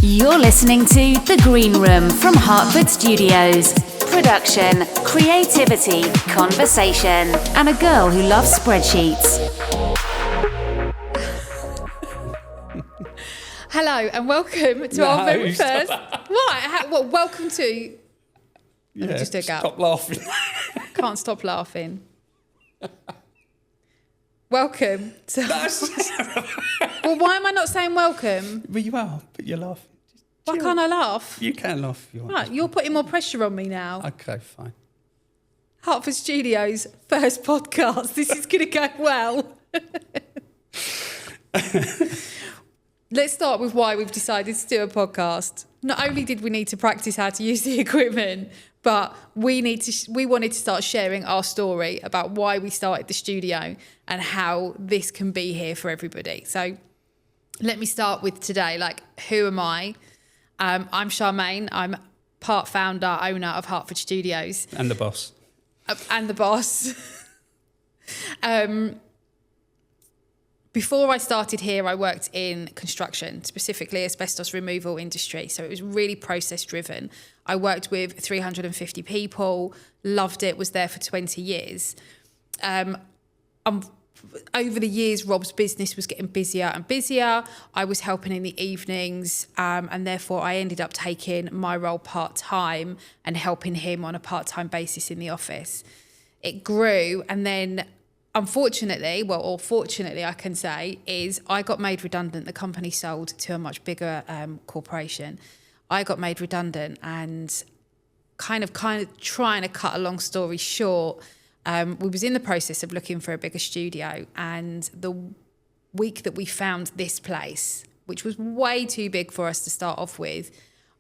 You're listening to The Green Room from Hertford Studios. Production, creativity, conversation, and a girl who loves spreadsheets. Hello and welcome to our very first. What? Well, welcome to. Yeah, just do a gap. Stop laughing. Can't stop laughing. Welcome to. Well, why am I not saying welcome? Well, you are, but you're laughing. Why can't I laugh? You can laugh if you want. Right, you're putting more pressure on me now. Okay, fine. Hertford Studios' first podcast. This is going to go well. Let's start with why we've decided to do a podcast. Not only did we need to practice how to use the equipment, but we wanted to start sharing our story about why we started the studio and how this can be here for everybody. So let me start with today. Like, who am I? I'm Charmaine. I'm part founder, owner of Hertford Studios. And the boss. And the boss. Before I started here, I worked in construction, specifically asbestos removal industry. So it was really process driven. I worked with 350 people, loved it, was there for 20 years. Over the years, Rob's business was getting busier and busier. I was helping in the evenings, and therefore I ended up taking my role part-time and helping him on a part-time basis in the office. It grew, and then unfortunately, or fortunately I can say, is I got made redundant. The company sold to a much bigger corporation. I got made redundant, and kind of trying to cut a long story short, we was in the process of looking for a bigger studio, and the week that we found this place, which was way too big for us to start off with,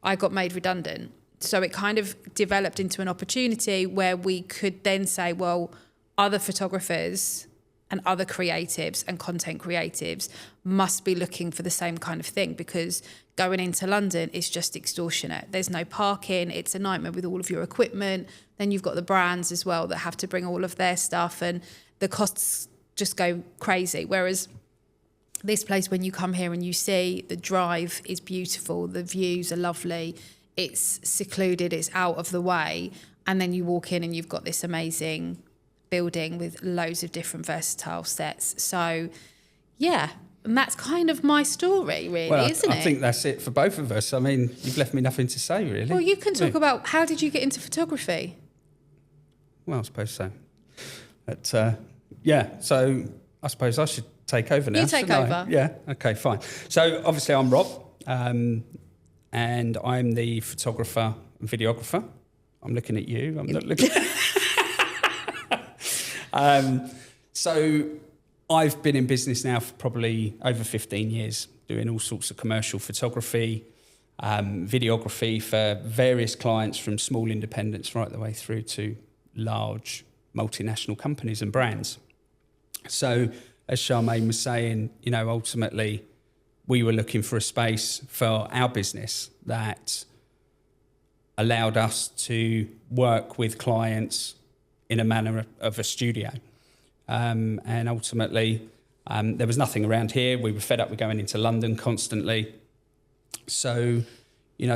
I got made redundant. So it kind of developed into an opportunity where we could then say, well, other photographers and other creatives and content creatives must be looking for the same kind of thing, because going into London is just extortionate. There's no parking. It's a nightmare with all of your equipment. Then you've got the brands as well that have to bring all of their stuff, and the costs just go crazy. Whereas this place, when you come here and you see the drive is beautiful, the views are lovely, it's secluded, it's out of the way, and then you walk in and you've got this amazing building with loads of different versatile sets. So yeah, and that's kind of my story, really, isn't it? I think that's it for both of us. I mean, you've left me nothing to say, really. Well, you can talk about, how did you get into photography? Well, I suppose so. But so I suppose I should take over now. You take over. Yeah, okay, fine. So obviously I'm Rob, and I'm the photographer and videographer. I'm looking at you. I'm not looking So I've been in business now for probably over 15 years, doing all sorts of commercial photography, videography for various clients, from small independents right the way through to large multinational companies and brands. So as Charmaine was saying, ultimately we were looking for a space for our business that allowed us to work with clients in a manner of a studio. And ultimately, there was nothing around here. We were fed up with going into London constantly. So,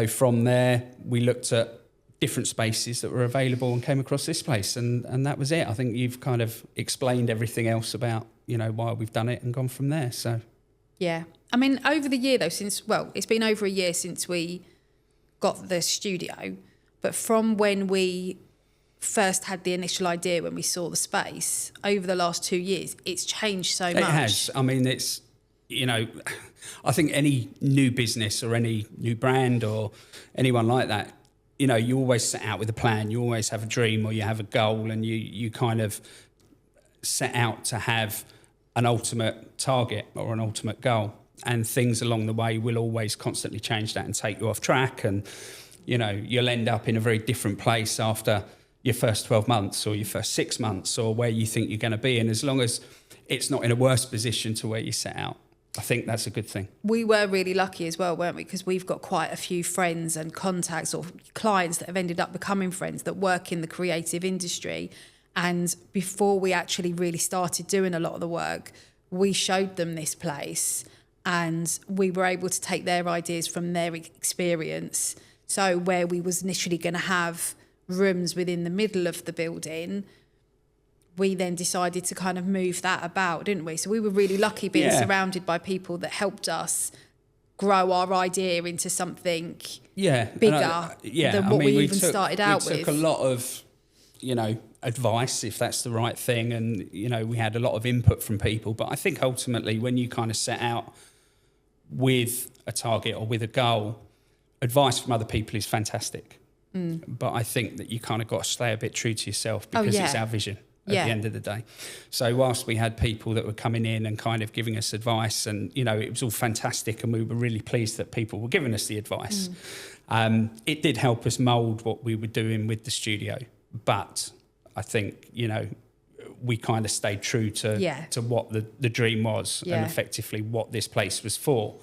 from there, we looked at different spaces that were available and came across this place. And that was it. I think you've kind of explained everything else about, why we've done it and gone from there. So, yeah. I mean, over the year, though, it's been over a year since we got the studio. But from when we first had the initial idea, when we saw the space, over the last 2 years, it's changed so much. It has. I mean, it's, I think any new business or any new brand or anyone like that, you always set out with a plan. You always have a dream or you have a goal, and you kind of set out to have an ultimate target or an ultimate goal. And things along the way will always constantly change that and take you off track. And, you'll end up in a very different place after your first 12 months or your first 6 months, or where you think you're going to be. And as long as it's not in a worse position to where you set out, I think that's a good thing. We were really lucky as well, weren't we? Because we've got quite a few friends and contacts or clients that have ended up becoming friends that work in the creative industry. And before we actually really started doing a lot of the work, we showed them this place and we were able to take their ideas from their experience. So where we was initially going to have rooms within the middle of the building, we then decided to kind of move that about, didn't we? So we were really lucky being surrounded by people that helped us grow our idea into something bigger than what we started out with. We took a lot of, advice, if that's the right thing, and, we had a lot of input from people. But I think ultimately when you kind of set out with a target or with a goal, advice from other people is fantastic. But I think that you kind of got to stay a bit true to yourself, because it's our vision at the end of the day. So whilst we had people that were coming in and kind of giving us advice, and, it was all fantastic, and we were really pleased that people were giving us the advice, it did help us mould what we were doing with the studio. But I think, we kind of stayed true to what the dream was and effectively what this place was for,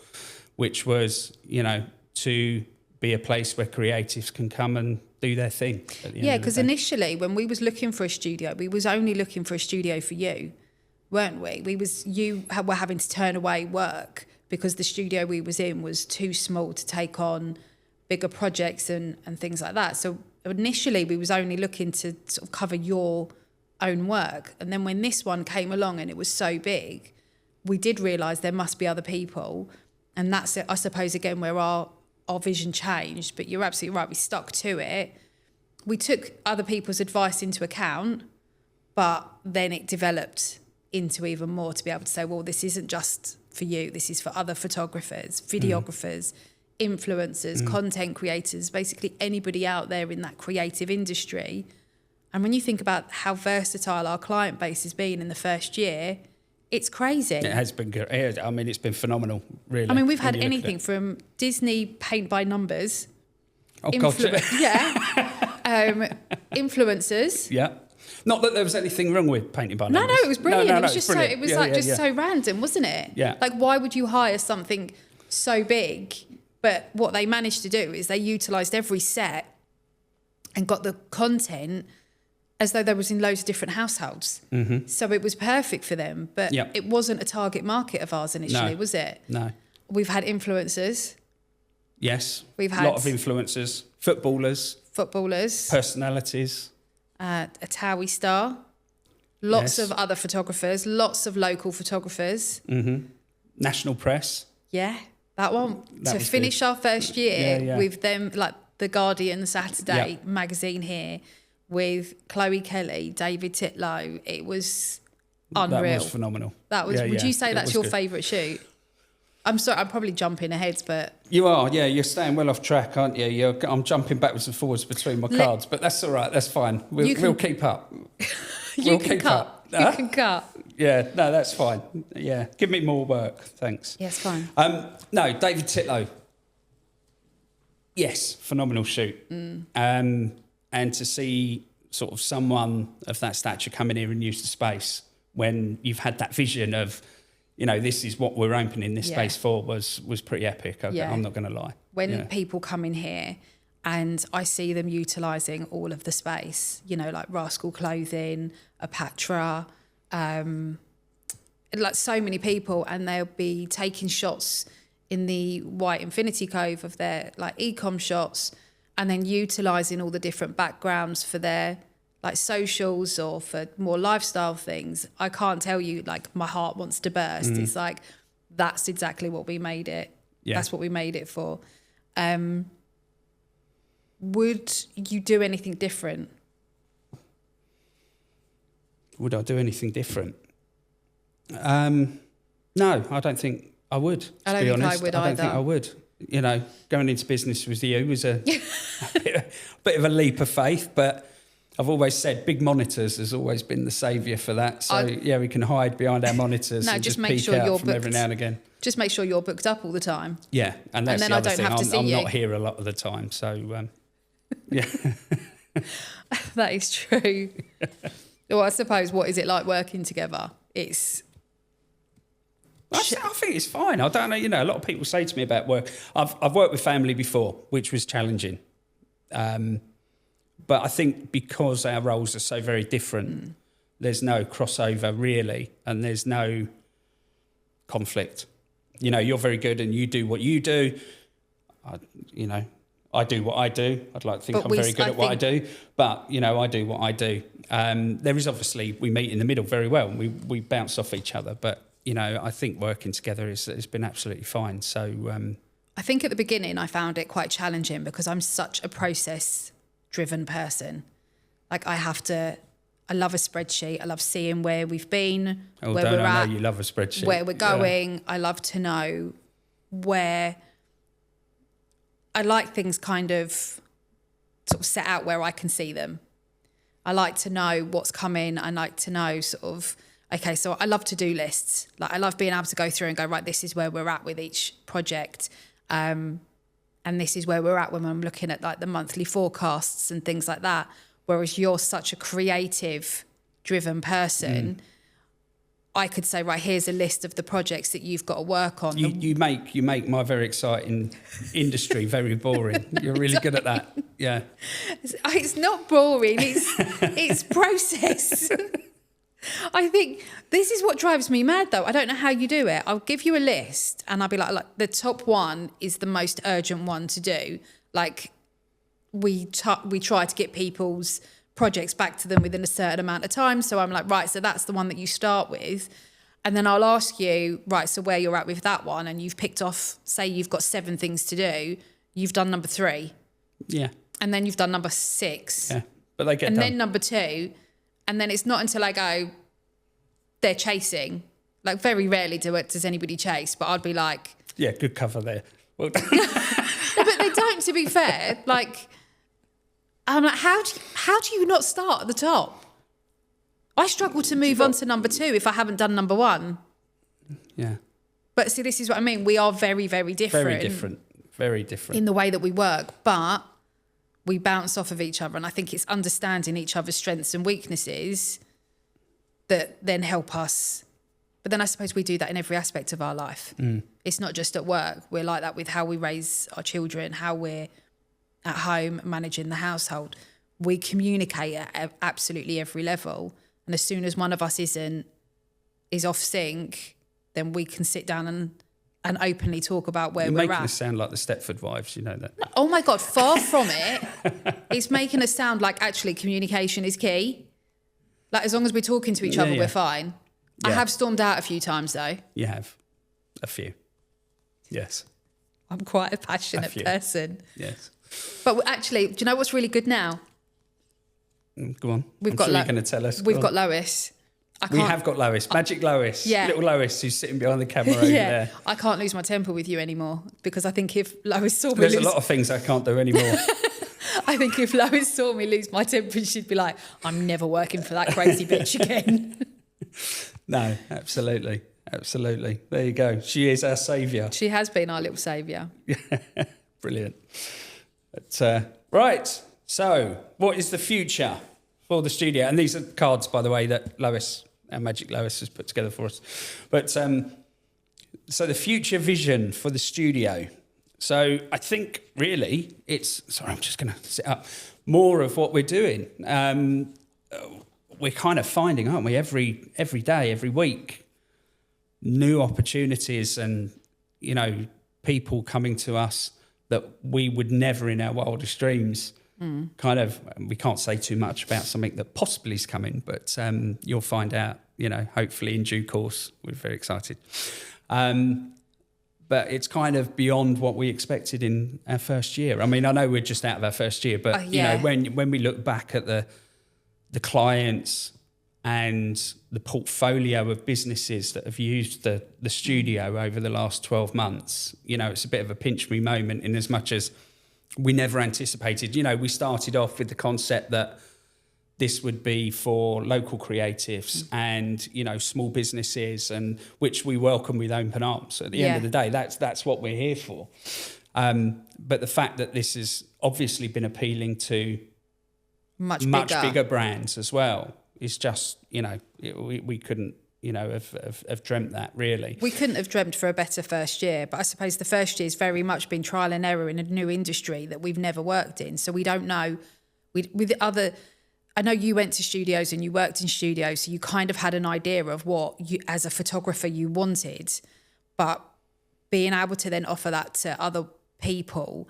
which was, to be a place where creatives can come and do their thing. Because initially when we was looking for a studio, we was only looking for a studio for you, weren't we? You were having to turn away work because the studio we was in was too small to take on bigger projects and things like that. So initially we was only looking to sort of cover your own work. And then when this one came along and it was so big, we did realise there must be other people. And that's, I suppose, again, where our vision changed. But you're absolutely right, we stuck to it. We took other people's advice into account, but then it developed into even more to be able to say, well, this isn't just for you, this is for other photographers, videographers, influencers, content creators, basically anybody out there in that creative industry. And when you think about how versatile our client base has been in the first year, it's crazy. It has been good. I mean, it's been phenomenal, really. I mean, we've had anything from Disney paint by numbers. Oh, God. Influencers. Yeah. Not that there was anything wrong with painting by numbers. No, it was brilliant. No, it was just brilliant. so, it was so random, wasn't it? Yeah. Like, why would you hire something so big? But what they managed to do is they utilised every set and got the content as though they was in loads of different households. So it was perfect for them. But it wasn't a target market of ours initially, was it? No. We've had influencers. Yes. We've had a lot of influencers, footballers, personalities. A Towie star. Lots of other photographers, lots of local photographers. National press. Yeah, that one. To finish our first year with them, like the Guardian Saturday magazine here, with Chloe Kelly, David Titlow. It was unreal. That was phenomenal. That was. Would you say that's your favourite shoot? I'm sorry, I'm probably jumping ahead, but... You are, yeah. You're staying well off track, aren't you? I'm jumping backwards and forwards between my cards, but that's all right. That's fine. We'll keep up. You can cut. You can cut. Yeah, no, that's fine. Yeah, give me more work, thanks. Yes, fine. No, David Titlow. Yes, phenomenal shoot. And to see sort of someone of that stature come in here and use the space when you've had that vision of... this is what we're opening this space for was pretty epic. I'm not going to lie. When people come in here and I see them utilising all of the space, like Rascal Clothing, Apatra, like so many people, and they'll be taking shots in the White Infinity Cove of their like e-com shots, and then utilising all the different backgrounds for their like socials or for more lifestyle things. I can't tell you, like, my heart wants to burst. It's like, that's exactly what we made it. Yeah. That's what we made it for. Would you do anything different? Would I do anything different? No, I don't think I would, to be honest. I don't think I would. Going into business with you was a bit of a leap of faith, but I've always said big monitors has always been the saviour for that. So, we can hide behind our monitors and just make sure you're booked every now and again. Just make sure you're booked up all the time. Yeah, and that's the other thing. I'm not here a lot of the time, so, yeah. That is true. Well, I suppose, what is it like working together? I think it's fine. I don't know, a lot of people say to me about work. I've worked with family before, which was challenging. But I think because our roles are so very different, there's no crossover really, and there's no conflict. you know, you're very good and you do what you do. I do what I do. I'd like to think I'm very good at what I do, but, you know, I do what I do. There is obviously, we meet in the middle very well and we bounce off each other, but, you know, I think working together has been absolutely fine. So I think at the beginning I found it quite challenging because I'm such a process-driven person. Like I love a spreadsheet. I love seeing where we've been, where we're at. I know you love a spreadsheet. Where we're going. Yeah. I love to know where... I like things kind of sort of set out where I can see them. I like to know what's coming. I like to know sort of, okay, so I love to-do lists. Like I love being able to go through and go, right, this is where we're at with each project. And this is where we're at when I'm looking at like the monthly forecasts and things like that. Whereas you're such a creative driven person, I could say, right, here's a list of the projects that you've got to work on. You make my very exciting industry very boring. You're really good at that. Yeah. It's not boring. It's process. I think this is what drives me mad, though. I don't know how you do it. I'll give you a list and I'll be like the top one is the most urgent one to do. Like we try to get people's projects back to them within a certain amount of time. So I'm like, right, so that's the one that you start with. And then I'll ask you, right, so where you're at with that one. And you've picked off, say you've got 7 things to do. You've done number 3. Yeah. And then you've done number 6. Yeah. But they get and done. Then number 2. And then it's not until I go, they're chasing. Like very rarely does anybody chase, but I'd be like... Yeah, good cover there. Well done. No, but they don't, to be fair. Like... I'm like, how do you not start at the top? I struggle to move on to number 2 if I haven't done number 1. Yeah. But see, this is what I mean. We are very, very different. Very different. Very different. In the way that we work. But we bounce off of each other. And I think it's understanding each other's strengths and weaknesses that then help us. But then I suppose we do that in every aspect of our life. It's not just at work. We're like that with how we raise our children, how we're at home, managing the household. We communicate at absolutely every level. And as soon as one of us is off sync, then we can sit down and openly talk about where we're at. You're making us sound like the Stepford Wives, you know that. No, oh my God, far from it. It's making us sound like actually communication is key. Like as long as we're talking to each other, we're fine. Yeah. I have stormed out a few times though. You have. A few. Yes. I'm quite a passionate person. Yes. But actually, do you know what's really good now? Go on. You're going to tell us. We've got Lois. We have got Lois. Magic Lois. Yeah. Little Lois who's sitting behind the camera over there. I can't lose my temper with you anymore because I think if Lois saw me There's a lot of things I can't do anymore. I think if Lois saw me lose my temper, she'd be like, I'm never working for that crazy bitch again. No, absolutely. Absolutely. There you go. She is our saviour. She has been our little saviour. Brilliant. But, right. So, what is the future for the studio? And these are cards, by the way, that Lois, our Magic Lois, has put together for us. But so the future vision for the studio. So I think really it's, sorry, I'm just going to sit up, more of what we're doing. We're kind of finding, aren't we, every day, every week, new opportunities and, you know, people coming to us that we would never in our wildest dreams kind of, we can't say too much about something that possibly is coming, but you'll find out, you know, hopefully in due course. We're very excited. But it's kind of beyond what we expected in our first year. I mean, I know we're just out of our first year, but, you know, when we look back at the clients and the portfolio of businesses that have used the studio over the last 12 months, you know, it's a bit of a pinch me moment in as much as we never anticipated. You know, we started off with the concept that this would be for local creatives and, you know, small businesses, and which we welcome with open arms. At the end of the day, that's what we're here for. But the fact that this has obviously been appealing to much bigger brands as well is just, you know, we couldn't, you know, have dreamt that, really. We couldn't have dreamt for a better first year, but I suppose the first year has very much been trial and error in a new industry that we've never worked in. So we don't know. I know you went to studios and you worked in studios, so you kind of had an idea of what you, as a photographer, you wanted, but being able to then offer that to other people,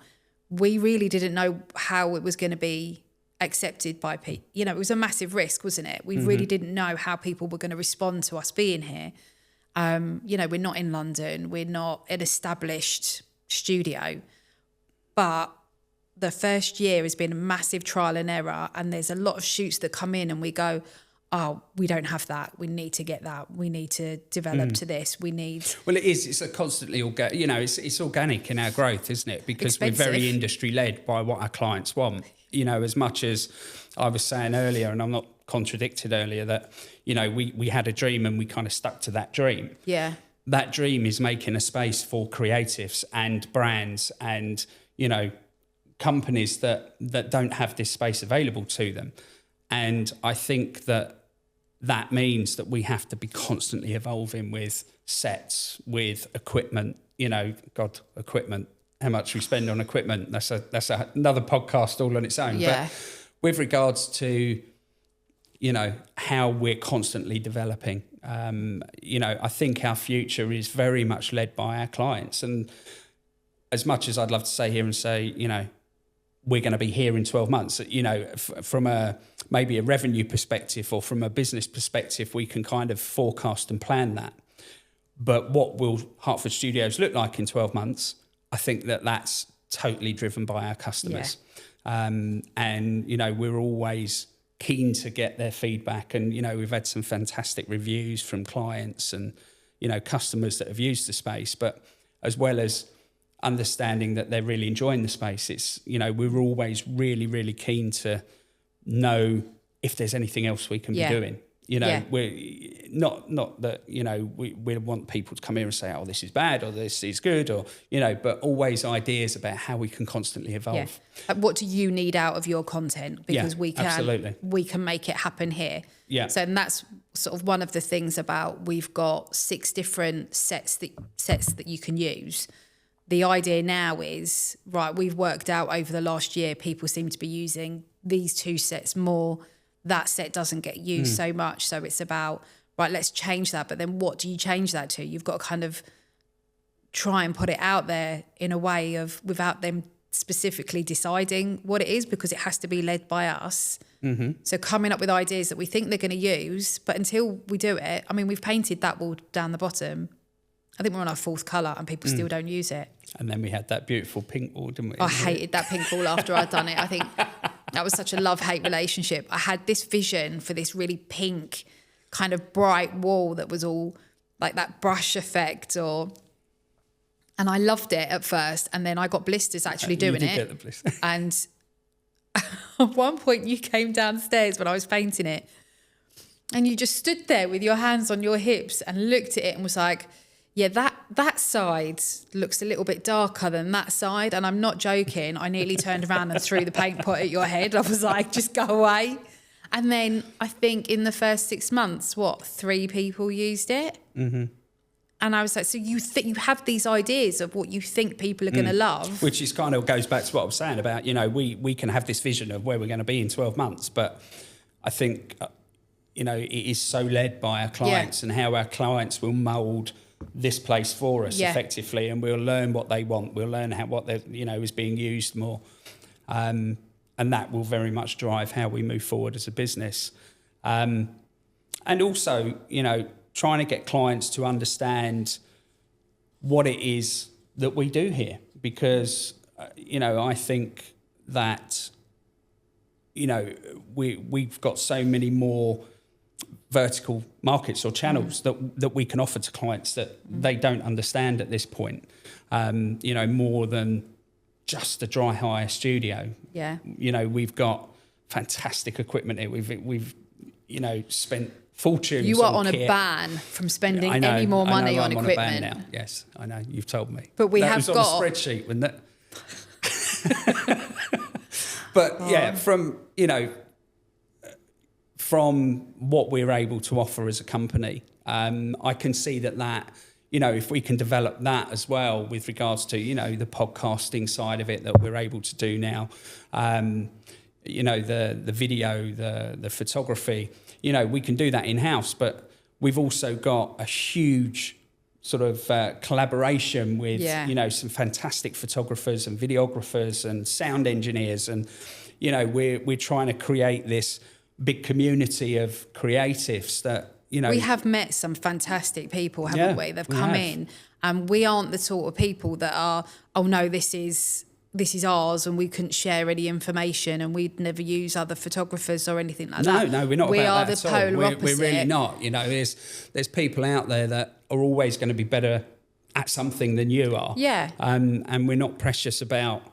we really didn't know how it was going to be accepted by people. You know, it was a massive risk, wasn't it? We really didn't know how people were going to respond to us being here. You know, we're not in London, we're not an established studio, but the first year has been a massive trial and error, and there's a lot of shoots that come in and we go, oh, we don't have that. We need to get that. We need to develop to this. We need... Well, it is. It's a constantly, you know, it's organic in our growth, isn't it? Because we're very industry-led by what our clients want. You know, as much as I was saying earlier, and I'm not contradicted earlier, that, you know, we had a dream and we kind of stuck to that dream. Yeah. That dream is making a space for creatives and brands and, you know, companies that don't have this space available to them. And I think that means that we have to be constantly evolving with sets, with equipment, you know, equipment, how much we spend on equipment. That's another podcast all on its own. Yeah. But with regards to, you know, how we're constantly developing, you know, I think our future is very much led by our clients. And as much as I'd love to say here and say, you know, we're going to be here in 12 months, you know, from maybe a revenue perspective or from a business perspective, we can kind of forecast and plan that. But what will Hertford Studios look like in 12 months? I think that's totally driven by our customers. Yeah. And, you know, we're always keen to get their feedback. And, you know, we've had some fantastic reviews from clients and, you know, customers that have used the space, but as well as understanding that they're really enjoying the space. It's, you know, we're always really, really keen to know if there's anything else we can be doing. You know, we're not that, you know, we want people to come here and say, oh, this is bad or this is good, or, you know, but always ideas about how we can constantly evolve. Yeah. What do you need out of your content? Because we can make it happen here. Yeah. So, and that's sort of one of the things about, we've got 6 different sets that you can use. The idea now is, right, we've worked out over the last year, people seem to be using these 2 sets more. That set doesn't get used so much. So it's about, right, let's change that. But then what do you change that to? You've got to kind of try and put it out there in a way of, without them specifically deciding what it is, because it has to be led by us. Mm-hmm. So coming up with ideas that we think they're going to use, but until we do it, I mean, we've painted that wall down the bottom. I think we're on our 4th colour and people still don't use it. And then we had that beautiful pink wall, didn't we? I hated that pink wall after I'd done it. I think that was such a love-hate relationship. I had this vision for this really pink, kind of bright wall that was all like that brush effect, and I loved it at first. And then I got blisters actually doing it. Get the blisters. And at one point you came downstairs when I was painting it and you just stood there with your hands on your hips and looked at it and was like, yeah, that side looks a little bit darker than that side. And I'm not joking. I nearly turned around and threw the paint pot at your head. I was like, just go away. And then I think in the first 6 months, 3 people used it? Mm-hmm. And I was like, so you have these ideas of what you think people are going to love. Which is kind of goes back to what I was saying about, you know, we can have this vision of where we're going to be in 12 months. But I think, you know, it is so led by our clients and how our clients will mould this place for us effectively, and we'll learn what they want. We'll learn what they, you know, is being used more, and that will very much drive how we move forward as a business. And also, you know, trying to get clients to understand what it is that we do here, because you know, I think that, you know, we've got so many more vertical markets or channels that we can offer to clients that they don't understand at this point. You know, more than just a dry hire studio. Yeah. You know, we've got fantastic equipment here. We've you know, spent fortunes. You are on a ban from spending any more money on equipment. On a ban now. Yes, I know. You've told me. But we have was got on a spreadsheet, wasn't it? But yeah, from, you know, from what we're able to offer as a company, I can see that, you know, if we can develop that as well with regards to, you know, the podcasting side of it that we're able to do now, you know, the video, the photography, you know, we can do that in-house, but we've also got a huge sort of collaboration with, some fantastic photographers and videographers and sound engineers. And, we're trying to create this big community of creatives that, We have met some fantastic people, haven't we? They've come in, and we aren't the sort of people that are, oh no, this is ours and we couldn't share any information and we'd never use other photographers or anything like that. No, we're not we about are that the at all. polar opposite. We're really not. There's people out there that are always going to be better at something than you are. Yeah. And we're not precious about,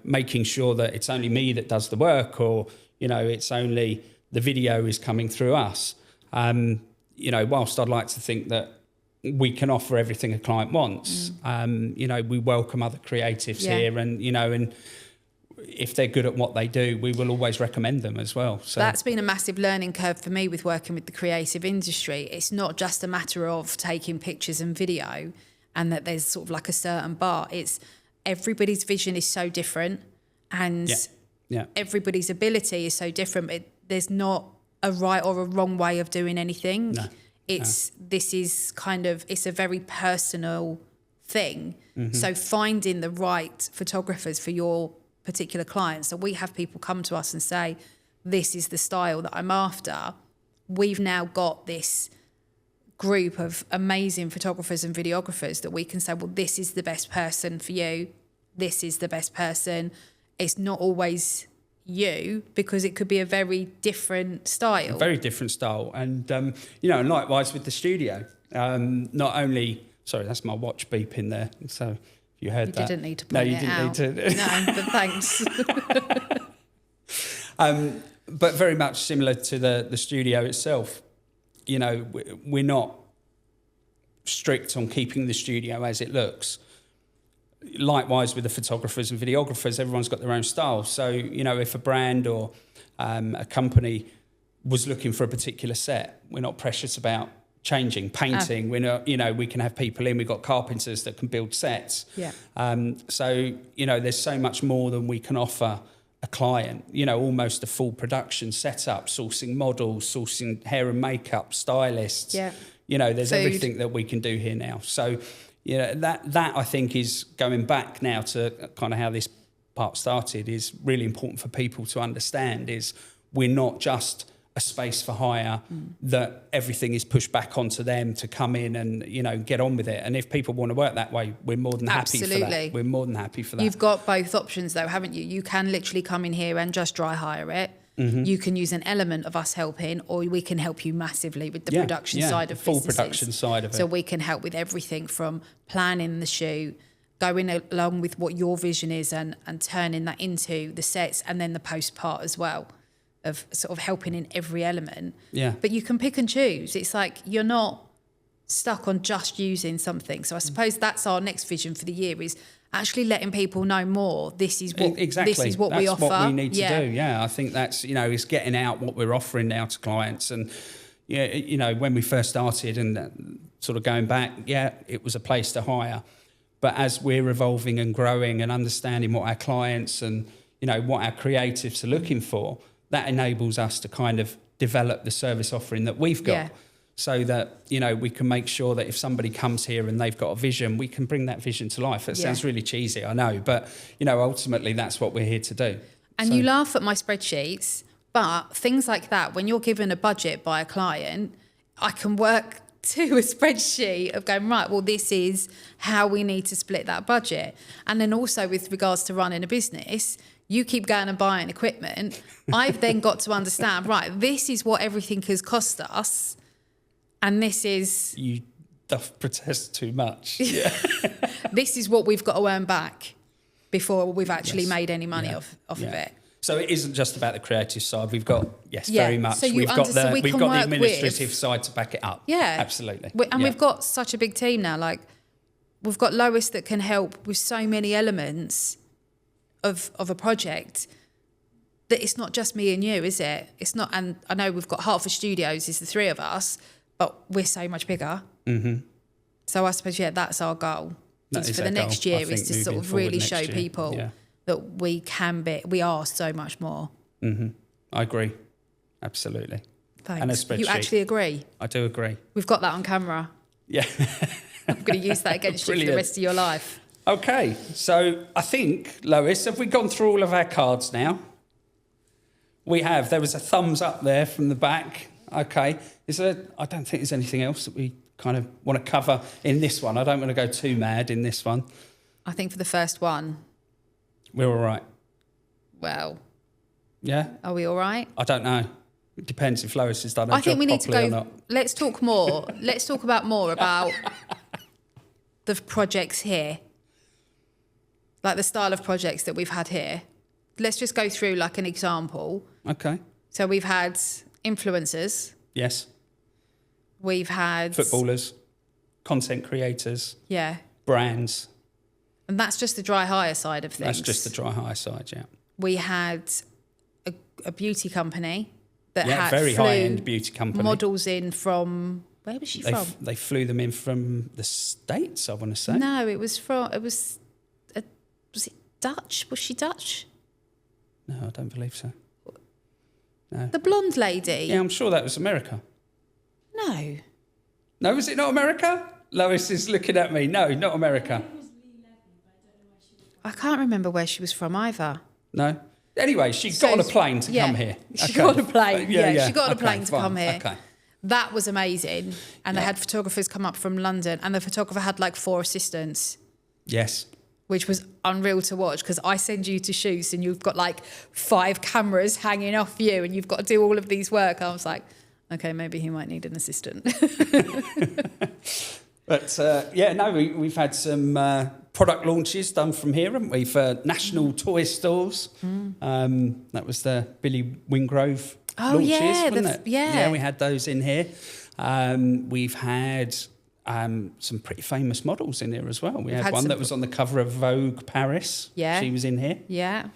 making sure that it's only me that does the work, or, it's only the video is coming through us. Whilst I'd like to think that we can offer everything a client wants, we welcome other creatives here, and and if they're good at what they do, we will always recommend them as well. So that's been a massive learning curve for me with working with the creative industry. It's not just a matter of taking pictures and video and that there's sort of like a certain bar. It's everybody's vision is so different, and everybody's ability is so different. There's not a right or a wrong way of doing anything. This is it's a very personal thing. So finding the right photographers for your particular clients. So we have people come to us and say, this is the style that I'm after. We've now got this group of amazing photographers and videographers that we can say, well, this is the best person for you. This is the best person. It's not always you, because it could be a very different style. A very different style. And, and likewise with the studio. Not only, sorry, that's my watch beeping there. So if you heard that. You didn't need to point it out. No, you didn't need to. No, but thanks. But very much similar to the studio itself. We're not strict on keeping the studio as it looks. Likewise with the photographers and videographers, everyone's got their own style. So, if a brand or a company was looking for a particular set, we're not precious about changing, painting. We're not, we can have people in. We've got carpenters that can build sets. Yeah. So, there's so much more than we can offer a client, almost a full production setup, sourcing models, sourcing hair and makeup, stylists. Yeah. There's Food. everything that we can do here now. So, that I think is going back now to kind of how this part started, is really important for people to understand, is we're not just a space for hire, that everything is pushed back onto them to come in and, get on with it. And if people want to work that way, we're more than happy for that. We're more than happy for that. You've got both options though, haven't you? You can literally come in here and just dry hire it. You can use an element of us helping, or we can help you massively with the production side of full businesses. production side of it. So we can help with everything from planning the shoot, going along with what your vision is, and turning that into the sets, and then the post part as well, of sort of helping in every element. Yeah. But you can pick and choose. It's like you're not stuck on just using something. So I suppose that's our next vision for the year, is actually letting people know more. This is what This is what we offer. That's what we need to do. Yeah, I think that's is getting out what we're offering now to clients. And when we first started and sort of going back, it was a place to hire. But as we're evolving and growing and understanding what our clients and what our creatives are looking for, that enables us to kind of develop the service offering that we've got. Yeah. So that, we can make sure that if somebody comes here and they've got a vision, we can bring that vision to life. It sounds really cheesy, I know, but, ultimately that's what we're here to do. And you laugh at my spreadsheets, but things like that, when you're given a budget by a client, I can work to a spreadsheet of going, right, well, this is how we need to split that budget. And then also with regards to running a business, you keep going and buying equipment. I've then got to understand, right, this is what everything has cost us. And this is... You doth protest too much. Yeah. This is what we've got to earn back before we've actually made any money off of it. So it isn't just about the creative side. We've got, very much. So we've got the administrative side to back it up. Yeah. Absolutely. We've got such a big team now. Like, we've got Lois that can help with so many elements of a project, that it's not just me and you, is it? It's not. And I know we've got Hertford Studios, is the three of us, but we're so much bigger. So I suppose, that's our goal. That is for the next year is to sort of really show year. people that we are so much more. I agree. Absolutely. Thanks. And a spreadsheet. You actually agree? I do agree. We've got that on camera. Yeah. I'm going to use that against you for the rest of your life. Okay, so I think, Lois, have we gone through all of our cards now? We have. There was a thumbs up there from the back. Okay. I don't think there's anything else that we kind of want to cover in this one. I don't want to go too mad in this one. I think for the first one, we're all right. Well. Yeah? Are we all right? I don't know. It depends if Lois has done her job properly or not. I think we need to go. Let's talk more. Let's talk more about the projects here. Like the style of projects that we've had here. Let's just go through like an example. Okay. So we've had influencers. Yes. We've had... footballers, content creators. Yeah. Brands. And that's just the dry hire side of things. That's just the dry hire side, yeah. We had a beauty company that had very high-end beauty company. Models in from... Where was she from? They flew them in from the States, I want to say. No, it was from... Was it Dutch? Was she Dutch? No, I don't believe so. No. The blonde lady? Yeah, I'm sure that was America. No. No, was it not America? Lois is looking at me. No, not America. I can't remember where she was from either. No? Anyway, she got on a plane to come here. She got on a plane. She got on a plane to fine. come here. Okay. That was amazing. And they had photographers come up from London, and the photographer had like 4 assistants. Yes. Which was unreal to watch, because I send you to shoots and you've got like 5 cameras hanging off you and you've got to do all of these work. I was like, okay, maybe he might need an assistant. But we've had some product launches done from here, haven't we, for national toy stores. That was the Billy Wingrove launches, wasn't it? Yeah, we had those in here. We've had some pretty famous models in here as well. We had one that was on the cover of Vogue Paris. Yeah. She was in here. Yeah.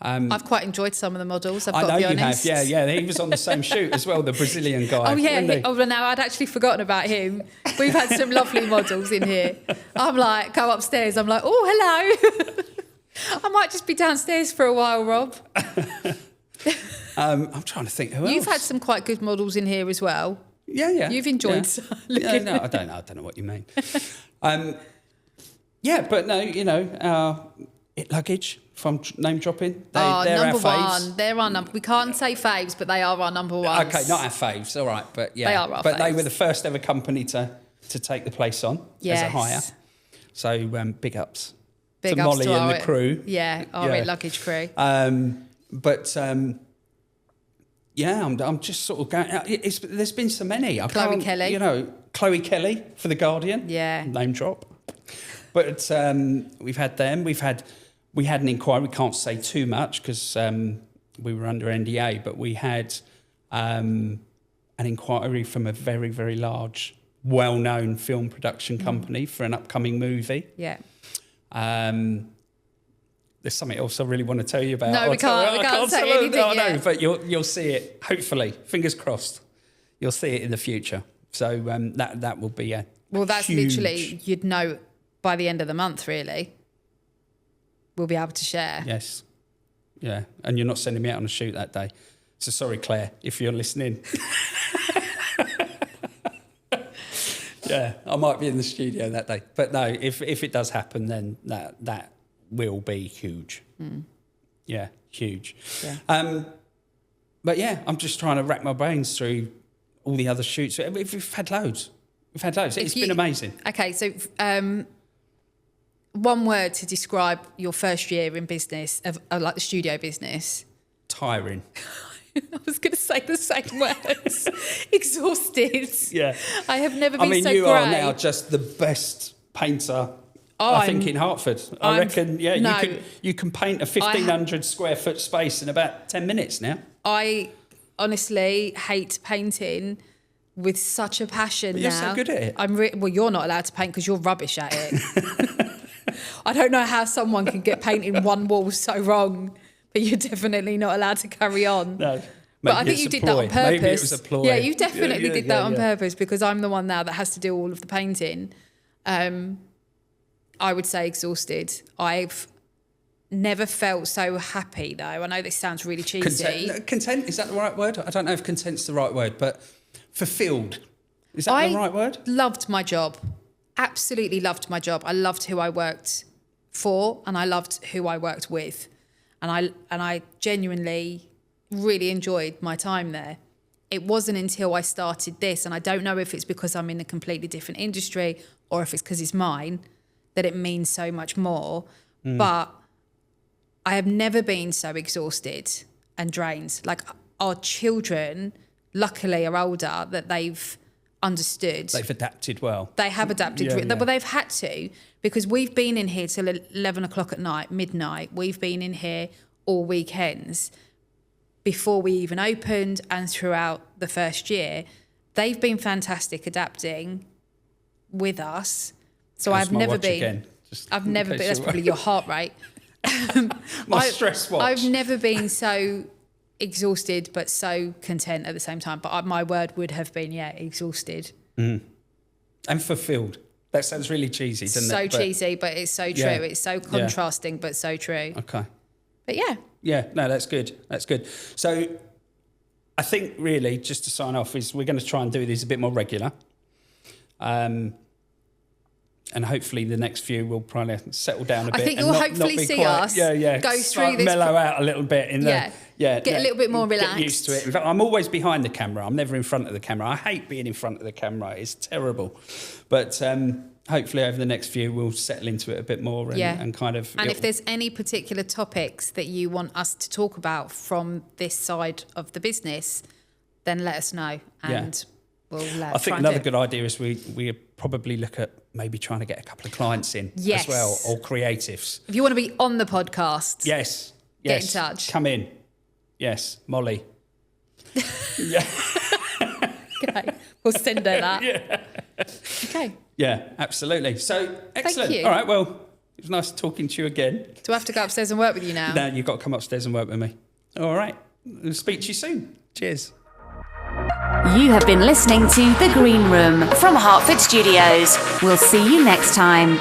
I've quite enjoyed some of the models, I've got to be honest. I know you have, yeah. He was on the same shoot as well, the Brazilian guy. Oh, yeah. No, I'd actually forgotten about him. We've had some lovely models in here. I'm like, go upstairs. I'm like, oh, hello. I might just be downstairs for a while, Rob. I'm trying to think who else. You've had some quite good models in here as well. Yeah. You've enjoyed looking. No, I don't know what you mean. But no, It Luggage, if I'm name dropping. They're number our faves. one. They're our number. We can't say faves, but they are our number ones. Okay, not our faves, all right, but yeah. They are our But faves. they were the first ever company to take the place on as a hire. So big ups to Molly and the crew. Yeah, our Luggage crew. I'm just sort of going. There's been so many. Chloe Kelly. Chloe Kelly for the Guardian. Yeah. Name drop. But we've had them. We had an inquiry. We can't say too much because we were under NDA. But we had an inquiry from a very, very large, well-known film production company for an upcoming movie. Yeah. There's something else I really want to tell you about. No, we can't say anything yet. No, but you'll see it, hopefully, fingers crossed, you'll see it in the future. So that will be a that's huge... literally, you'd know by the end of the month, really. We'll be able to share. Yes. Yeah, and you're not sending me out on a shoot that day. So sorry, Claire, if you're listening. Yeah, I might be in the studio that day. But no, if it does happen, then that will be huge. Yeah, huge. Yeah. But yeah, I'm just trying to rack my brains through all the other shoots. We've had loads. It's been amazing. Okay, so one word to describe your first year in business, of like the studio business. Tiring. I was going to say the same words. Exhausted. Yeah. I have never been so great. I mean, you are now just the best painter, I think, in Hertford. I reckon, you can paint a 1,500 square foot space in about 10 minutes now. I honestly hate painting with such a passion now. You're so good at it. Well, you're not allowed to paint because you're rubbish at it. I don't know how someone can get painting one wall so wrong, but you're definitely not allowed to carry on. No. But I think you did that on purpose. Maybe it was a ploy. Yeah, you definitely did that on purpose, because I'm the one now that has to do all of the painting. I would say exhausted. I've never felt so happy, though. I know this sounds really cheesy. Content, is that the right word? I don't know if content's the right word, but fulfilled. Is that the right word? Loved my job. Absolutely loved my job. I loved who I worked for, and I loved who I worked with. And I genuinely really enjoyed my time there. It wasn't until I started this, and I don't know if it's because I'm in a completely different industry or if it's because it's mine, that it means so much more. But I have never been so exhausted and drained. Like, our children, luckily, are older, that they've understood. They've adapted well. They have adapted. But they've had to, because we've been in here till 11 o'clock at night, midnight. We've been in here all weekends before we even opened and throughout the first year. They've been fantastic adapting with us. So I've never been. I've never been. That's probably your heart rate. My stress watch. I've never been so exhausted but so content at the same time. But my word would have been, exhausted. And fulfilled. That sounds really cheesy, doesn't it? So cheesy, but it's so true. It's so contrasting, but so true. Okay. But yeah. Yeah, no, that's good. That's good. So I think really, just to sign off, is we're going to try and do these a bit more regular. And hopefully the next few will probably settle down a bit. I think you'll hopefully see us go through this. Mellow out a little bit. Get a little bit more relaxed. Get used to it. In fact, I'm always behind the camera. I'm never in front of the camera. I hate being in front of the camera. It's terrible. But hopefully over the next few we'll settle into it a bit more and kind of... And if there's any particular topics that you want us to talk about from this side of the business, then let us know and we'll I think another good idea is we probably look at maybe trying to get a couple of clients in as well, or creatives. If you want to be on the podcast, yes, get in touch. Come in. Yes, Molly. Okay, we'll send her that. Okay. Yeah, absolutely. So, excellent. Thank you. All right, well, it was nice talking to you again. Do I have to go upstairs and work with you now? No, you've got to come upstairs and work with me. All right. I'll speak to you soon. Cheers. You have been listening to The Green Room from Hertford Studios. We'll see you next time.